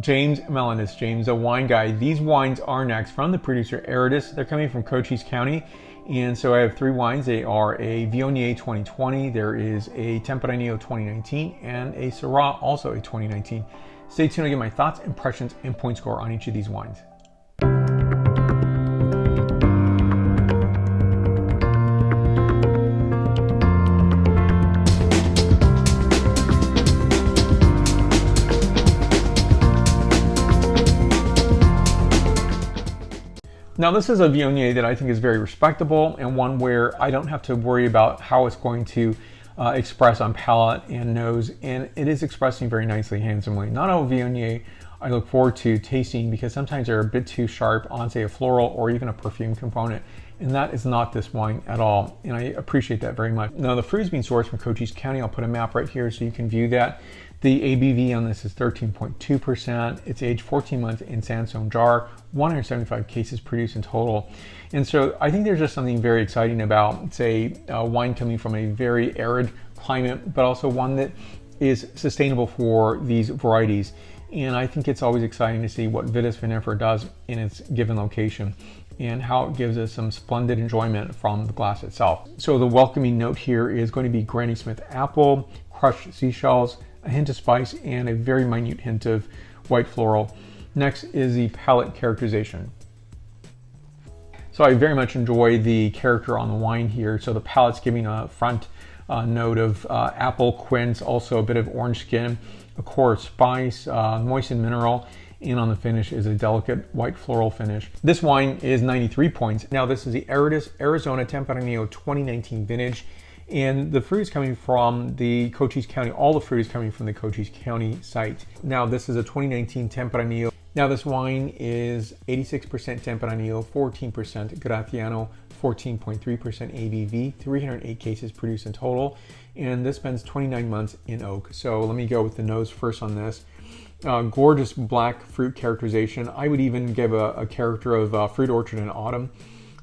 James Melanis, James the Wine Guy. These wines are next from the producer Aridus. They're coming from Cochise County. And so I have three wines. They are a Viognier 2020, there is a Tempranillo 2019, and a Syrah, also a 2019. Stay tuned to get my thoughts, impressions, and point score on each of these wines. Now this is a Viognier that I think is very respectable and one where I don't have to worry about how it's going to express on palate and nose, and it is expressing very nicely, handsomely. Not all Viognier I look forward to tasting because sometimes they're a bit too sharp on, say, a floral or even a perfume component, and that is not this wine at all, and I appreciate that very much. Now the fruit is being sourced from Cochise County. I'll put a map right here so you can view that. The ABV on this is 13.2%. It's aged 14 months in sandstone jar, 175 cases produced in total. And so I think there's just something very exciting about, say, wine coming from a very arid climate, but also one that is sustainable for these varieties. And I think it's always exciting to see what Vitis vinifera does in its given location and how it gives us some splendid enjoyment from the glass itself. So the welcoming note here is going to be Granny Smith apple, crushed seashells, a hint of spice, and a very minute hint of white floral. Next is the palate characterization. So I very much enjoy the character on the wine here. So the palate's giving a front note of apple, quince, also a bit of orange skin, a core of spice, moistened mineral, and on the finish is a delicate white floral finish. This wine is 93 points. Now this is the Aridus Arizona Tempranillo 2019 vintage. And the fruit is coming from the Cochise County. All the fruit is coming from the Cochise County site. Now this is a 2019 Tempranillo. Now this wine is 86% Tempranillo, 14% Gratiano, 14.3% ABV, 308 cases produced in total. And this spends 29 months in oak. So let me go with the nose first on this. Gorgeous black fruit characterization. I would even give a character of fruit orchard in autumn.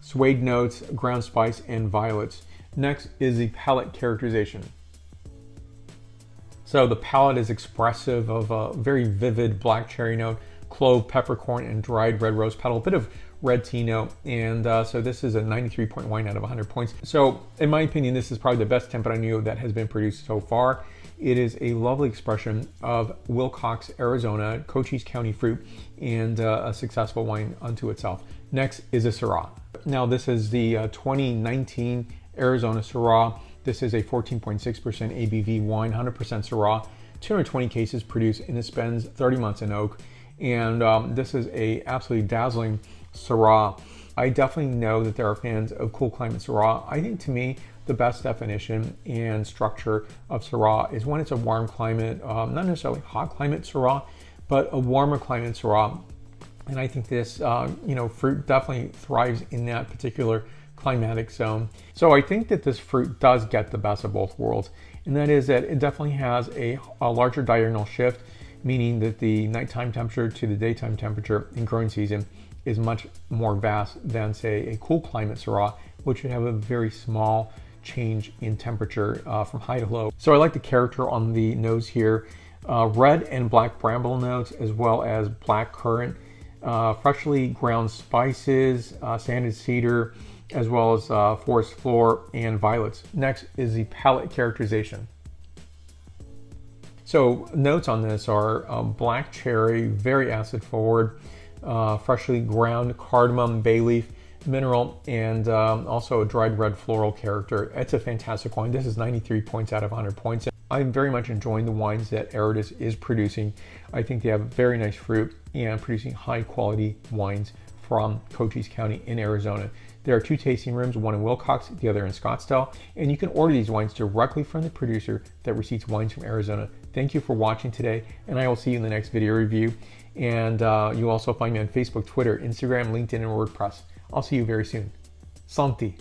Suede notes, ground spice, and violets. Next is the palate characterization. So the palate is expressive of a very vivid black cherry note, clove, peppercorn, and dried red rose petal, a bit of red tea note, and so this is a 93-point wine out of 100 points. So in my opinion, this is probably the best Tempranillo that has been produced so far. It is a lovely expression of Willcox, Arizona, Cochise County fruit, and a successful wine unto itself. Next is a Syrah. Now this is the 2019 Arizona Syrah. This is a 14.6% ABV wine, 100% Syrah, 220 cases produced, and it spends 30 months in oak. And this is a absolutely dazzling Syrah. I definitely know that there are fans of cool climate Syrah. I think to me, the best definition and structure of Syrah is when it's a warm climate, not necessarily hot climate Syrah, but a warmer climate Syrah. And I think this, fruit definitely thrives in that particular climatic zone. So I think that this fruit does get the best of both worlds, and that is that it definitely has a larger diurnal shift, meaning that the nighttime temperature to the daytime temperature in growing season is much more vast than, say, a cool climate Syrah, which would have a very small change in temperature from high to low. So I like the character on the nose here. Red and black bramble notes, as well as black currant, freshly ground spices, sanded cedar, as well as forest floor and violets. Next is the palate characterization. So notes on this are black cherry, very acid forward, freshly ground cardamom, bay leaf, mineral, and also a dried red floral character. It's a fantastic wine. This is 93 points out of 100 points. I'm very much enjoying the wines that Aridus is producing. I think they have very nice fruit and producing high quality wines from Cochise County in Arizona. There are two tasting rooms, one in Willcox, the other in Scottsdale, and you can order these wines directly from the producer that receipts wines from Arizona. Thank you for watching today, and I will see you in the next video review. And you'll also find me on Facebook, Twitter, Instagram, LinkedIn, and WordPress. I'll see you very soon. Santé.